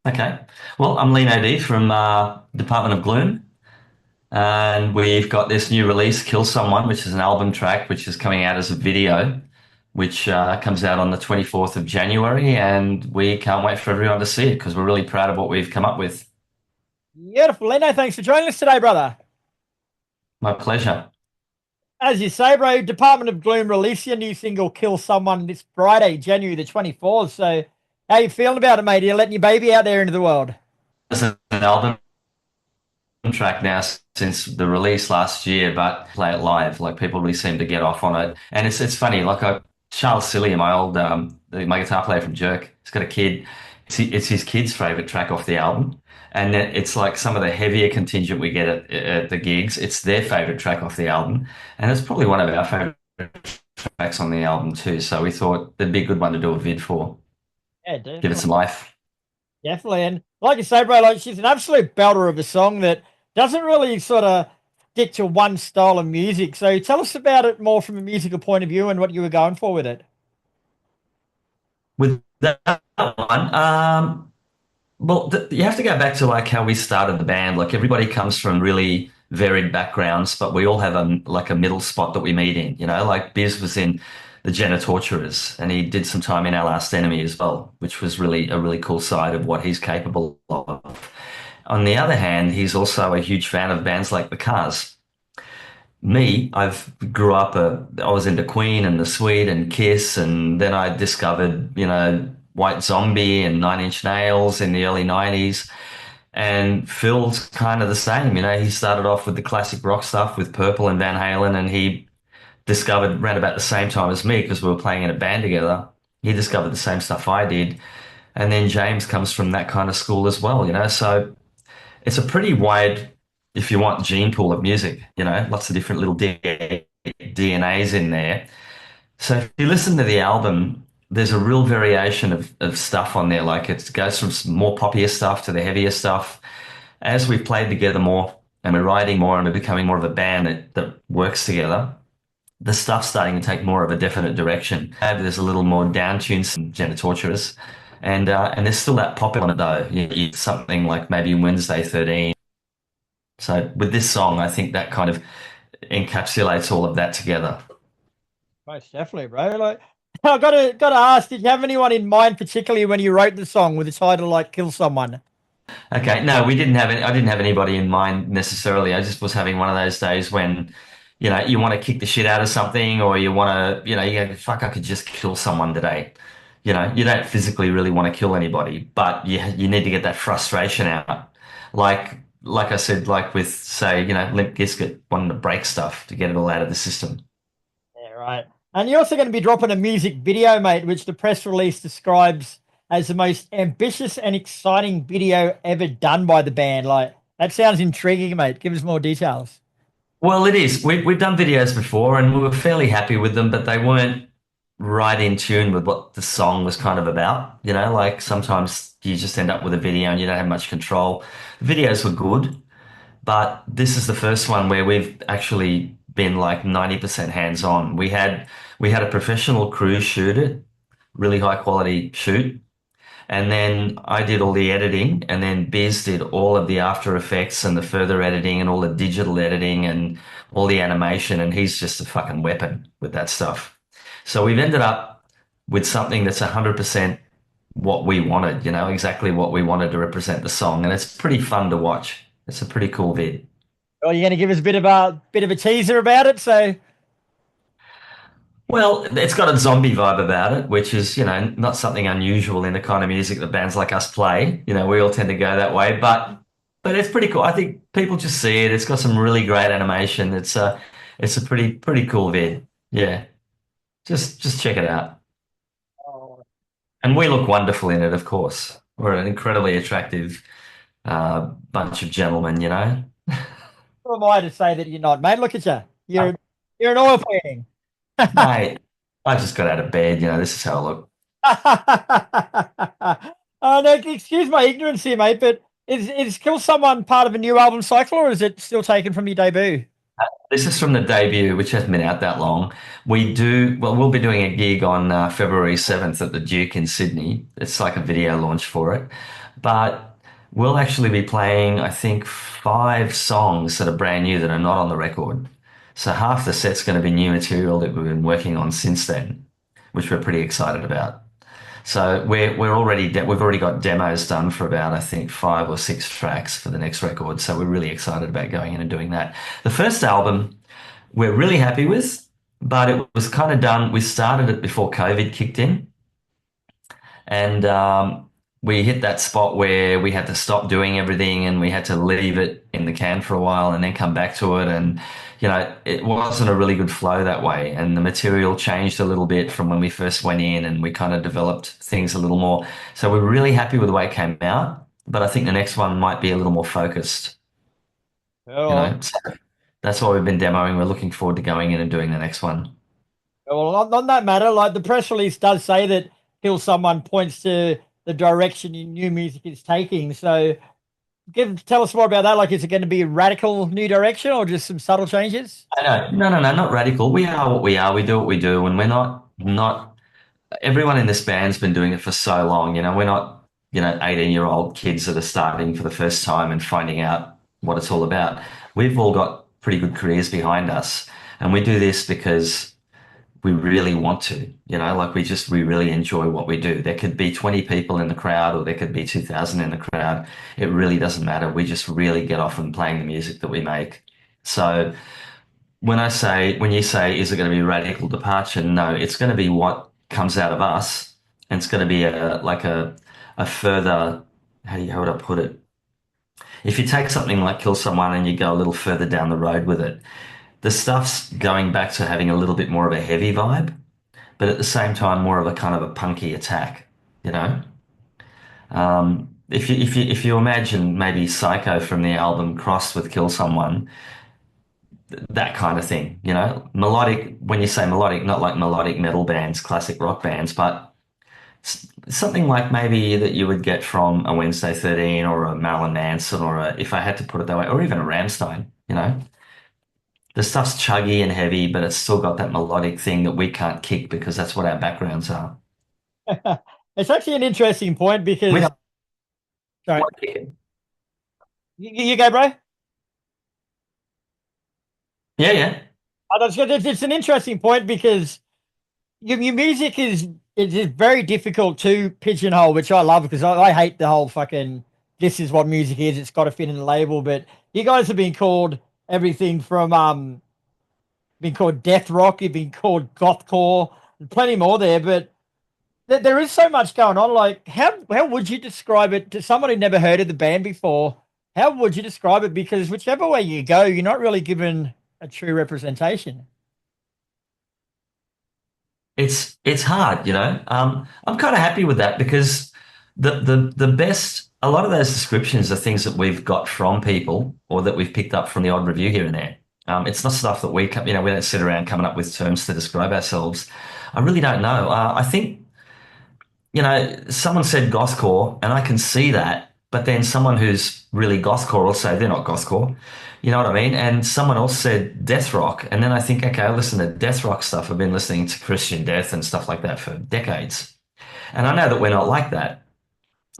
Okay. Well, I'm LEENO D from Department of Gloom, and we've got this new release, Kill Someone, which is an album track, which is coming out as a video, which comes out on the 24th of January, and we can't wait for everyone to see it because we're really proud of what we've come up with. Beautiful. Leno, thanks for joining us today, brother. My pleasure. As you say, bro, Department of Gloom release your new single Kill Someone this Friday, January the 24th. So how you feeling about it, mate? Are you letting your baby out there into the world? It's an album track now since the release last year, but play it live. Like people really seem to get off on it, and it's funny. Charles Cillian, my guitar player from Jerk, he's got a kid. It's his kid's favorite track off the album, and then it's like some of the heavier contingent we get at the gigs. It's their favorite track off the album, and it's probably one of our favorite tracks on the album too. So we thought it'd be a good one to do a vid for, Yeah, give it definitely. some life. Definitely. And like you say, bro, like she's an absolute belter of a song that doesn't really sort of stick to one style of music. So tell us about it more from a musical point of view and what you were going for with it. With that one, well, you have to go back to like how we started the band. Like everybody comes from really varied backgrounds, but we all have a middle spot that we meet in. Like Biz was in the Genitorturers, and he did some time in Our Last Enemy as well, which was really a really cool side of what he's capable of. On the other hand, he's also a huge fan of bands like the Cars. Me, I was into Queen and The Sweet and Kiss, and then I discovered, White Zombie and Nine Inch Nails in the early 90s. And Phil's kind of the same, he started off with the classic rock stuff with Purple and Van Halen, and he discovered around about the same time as me because we were playing in a band together. He discovered the same stuff I did. And then James comes from that kind of school as well, so it's a pretty wide, if you want, gene pool of music, lots of different little DNAs in there. So if you listen to the album, there's a real variation of stuff on there. Like it goes from some more poppier stuff to the heavier stuff. As we've played together more and we're writing more and we're becoming more of a band that works together, the stuff's starting to take more of a definite direction. There's a little more down tunes, Genitorturers, and there's still that pop on it though. Something like maybe Wednesday 13. So with this song, I think that kind of encapsulates all of that together. Most definitely, bro. Like I gotta ask, did you have anyone in mind particularly when you wrote the song with the title like Kill Someone? Okay, no, we didn't have any, I didn't have anybody in mind necessarily. I just was having one of those days when, you want to kick the shit out of something, or you want to, you go, fuck, I could just kill someone today. You don't physically really want to kill anybody, but you need to get that frustration out. Like I said, like with say, Limp Bizkit wanting to break stuff to get it all out of the system. Yeah, right. And you're also going to be dropping a music video, mate, which the press release describes as the most ambitious and exciting video ever done by the band. Like, that sounds intriguing, mate. Give us more details. Well, it is. We've done videos before and we were fairly happy with them, but they weren't right in tune with what the song was kind of about. Like sometimes you just end up with a video and you don't have much control. The videos were good, but this is the first one where we've actually been like 90% hands-on. We had a professional crew shoot it, really high quality shoot. And then I did all the editing, and then Biz did all of the After Effects and the further editing and all the digital editing and all the animation. And he's just a fucking weapon with that stuff. So we've ended up with something that's 100% what we wanted, exactly what we wanted to represent the song. And it's pretty fun to watch. It's a pretty cool vid. Well, you're going to give us a bit of a teaser about it. So, Well, it's got a zombie vibe about it, which is, not something unusual in the kind of music that bands like us play. We all tend to go that way, but it's pretty cool. I think people just see it. It's got some really great animation. It's a pretty cool vid. Yeah. Just check it out. oh, And we look wonderful in it, of course. We're an incredibly attractive bunch of gentlemen. who am I to say that you're not, mate? Look at you. You're an oil painting. Mate, I just got out of bed, this is how I look. No, excuse my ignorance here, mate, but is Kill Someone part of a new album cycle or is it still taken from your debut? This is from the debut, which hasn't been out that long. We'll be doing a gig on February 7th at the Duke in Sydney. It's like a video launch for it. But we'll actually be playing, I think, 5 songs that are brand new that are not on the record. So half the set's going to be new material that we've been working on since then, which we're pretty excited about. So we've already got demos done for about I think 5 or 6 tracks for the next record. So we're really excited about going in and doing that. The first album we're really happy with, but it was kind of done. We started it before COVID kicked in, and we hit that spot where we had to stop doing everything and we had to leave it in the can for a while and then come back to it. And, it wasn't a really good flow that way. And the material changed a little bit from when we first went in and we kind of developed things a little more. So we're really happy with the way it came out. But I think the next one might be a little more focused, you Oh, know. So that's why we've been demoing. We're looking forward to going in and doing the next one. well, on that matter, like the press release does say that Kill Someone points to the direction your new music is taking. So, tell us more about that. Like, is it going to be a radical new direction or just some subtle changes? I know. No, no, no, not radical. We are what we are. We do what we do, and we're not everyone in this band's been doing it for so long. We're not, 18-year-old kids that are starting for the first time and finding out what it's all about. We've all got pretty good careers behind us, and we do this because we really want to, like we really enjoy what we do. There could be 20 people in the crowd or there could be 2,000 in the crowd. It really doesn't matter. We just really get off and playing the music that we make. So when you say, is it going to be a radical departure? No, it's going to be what comes out of us, and it's going to be a further, how would I put it? If you take something like Kill Someone and you go a little further down the road with it, the stuff's going back to having a little bit more of a heavy vibe, but at the same time, more of a kind of a punky attack, you know? If you imagine maybe Psycho from the album crossed with Kill Someone, that kind of thing, melodic. When you say melodic, not like melodic metal bands, classic rock bands, but something like maybe that you would get from a Wednesday 13 or a Marilyn Manson or if I had to put it that way, or even a Rammstein. The stuff's chuggy and heavy, but it's still got that melodic thing that we can't kick because that's what our backgrounds are. It's actually an interesting point We because, don't sorry, want to kick it. you go, bro. Yeah, yeah. It's an interesting point because your music is very difficult to pigeonhole, which I love because I hate the whole fucking this is what music is. It's got to fit in the label. But you guys have been called everything from been called Deathrock, you've been called Gothcore, and plenty more there. But there is so much going on. Like, how would you describe it to someone who never heard of the band before? How would you describe it? Because whichever way you go, you're not really given a true representation. It's hard, I'm kind of happy with that because the best a lot of those descriptions are things that we've got from people or that we've picked up from the odd review here and there. It's not stuff that we don't sit around coming up with terms to describe ourselves. I really don't know. I think someone said gothcore, and I can see that. But then someone who's really gothcore will say they're not gothcore. You know what I mean? And someone else said death rock, and then I think, okay, I listen to death rock stuff. I've been listening to Christian death and stuff like that for decades, and I know that we're not like that.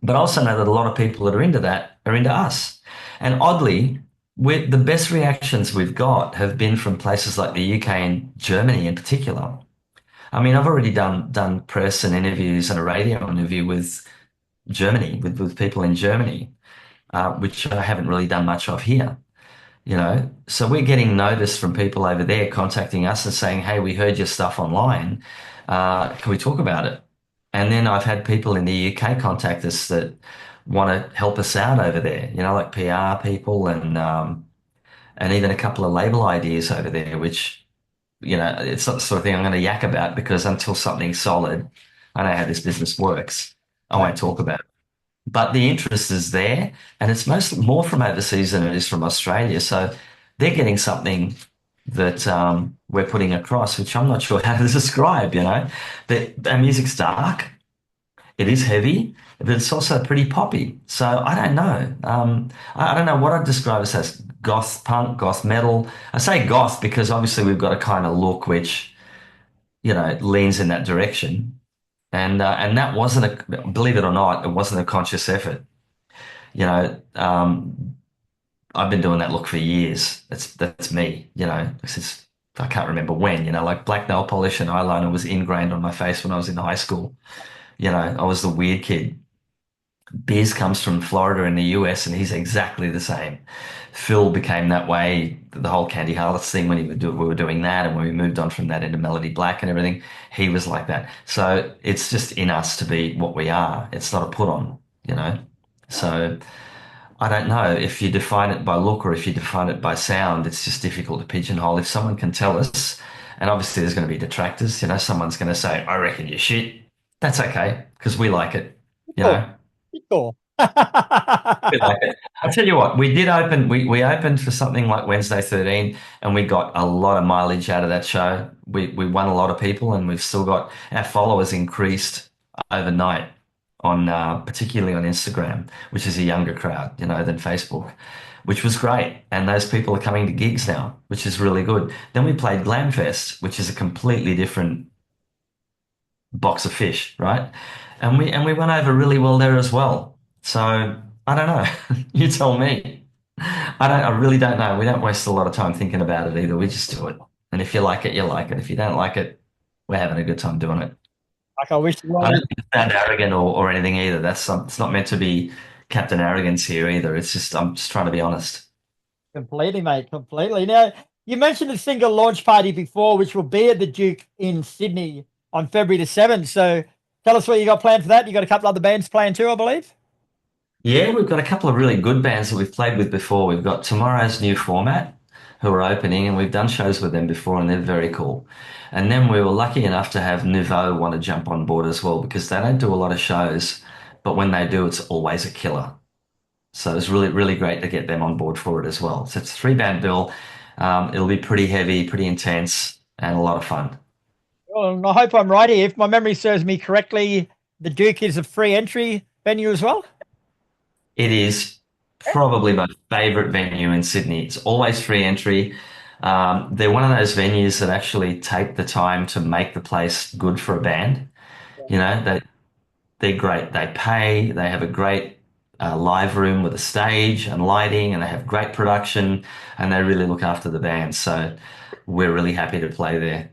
But I also know that a lot of people that are into that are into us. And oddly, the best reactions we've got have been from places like the UK and Germany in particular. I mean, I've already done press and interviews and a radio interview with Germany, with people in Germany, which I haven't really done much of here, So we're getting notice from people over there contacting us and saying, hey, we heard your stuff online. Can we talk about it? And then I've had people in the UK contact us that want to help us out over there, like PR people and even a couple of label ideas over there, which it's not the sort of thing I'm going to yak about because until something's solid, I know how this business works. I Right. won't talk about it. But the interest is there, and it's mostly more from overseas than it is from Australia. So they're getting something that we're putting across, which I'm not sure how to describe. That our music's dark, it is heavy, but it's also pretty poppy. So I don't know. I don't know what I'd describe it as goth punk, goth metal. I say goth because obviously we've got a kind of look which leans in that direction. And that wasn't believe it or not, it wasn't a conscious effort. I've been doing that look for years. That's me, since I can't remember when, like black nail polish and eyeliner was ingrained on my face when I was in high school. I was the weird kid. Biz comes from Florida in the US and he's exactly the same. Phil became that way, the whole Candy Harlots thing when we were doing that, and when we moved on from that into Melody Black and everything, he was like that. So it's just in us to be what we are. It's not a put on, you know. So I don't know if you define it by look or if you define it by sound, it's just difficult to pigeonhole. If someone can tell us, and obviously there's going to be detractors, someone's going to say, I reckon you're shit. That's okay, because we like it, you Cool. know. Cool. We like it. I'll tell you what, we opened for something like Wednesday 13 and we got a lot of mileage out of that show. We won a lot of people and we've still got our followers increased overnight on particularly on Instagram, which is a younger crowd, than Facebook, which was great. And those people are coming to gigs now, which is really good. Then we played Glam Fest, which is a completely different box of fish, right? And we went over really well there as well. So I don't know. You tell me. I really don't know. We don't waste a lot of time thinking about it either. We just do it. And if you like it, you like it. If you don't like it, we're having a good time doing it. Like I wish you I well. don't think it sound arrogant or anything either. It's not meant to be Captain Arrogance here either. I'm just trying to be honest. Completely, mate. Completely. Now, you mentioned the single launch party before, which will be at the Duke in Sydney on February the 7th. So tell us what you got planned for that. You got a couple other bands playing too, I believe. Yeah, we've got a couple of really good bands that we've played with before. We've got Tomorrow's New Format, who are opening, and we've done shows with them before, and they're very cool. And then we were lucky enough to have Nouveau want to jump on board as well because they don't do a lot of shows, but when they do, it's always a killer. So it's really, really great to get them on board for it as well. So it's a three-band bill. It'll be pretty heavy, pretty intense, and a lot of fun. Well, and I hope I'm right here. If my memory serves me correctly, the Duke is a free entry venue as well. It is probably my favorite venue in Sydney. It's always free entry. They're one of those venues that actually take the time to make the place good for a band. They're great. They pay. They have a great live room with a stage and lighting, and they have great production, and they really look after the band. So we're really happy to play there.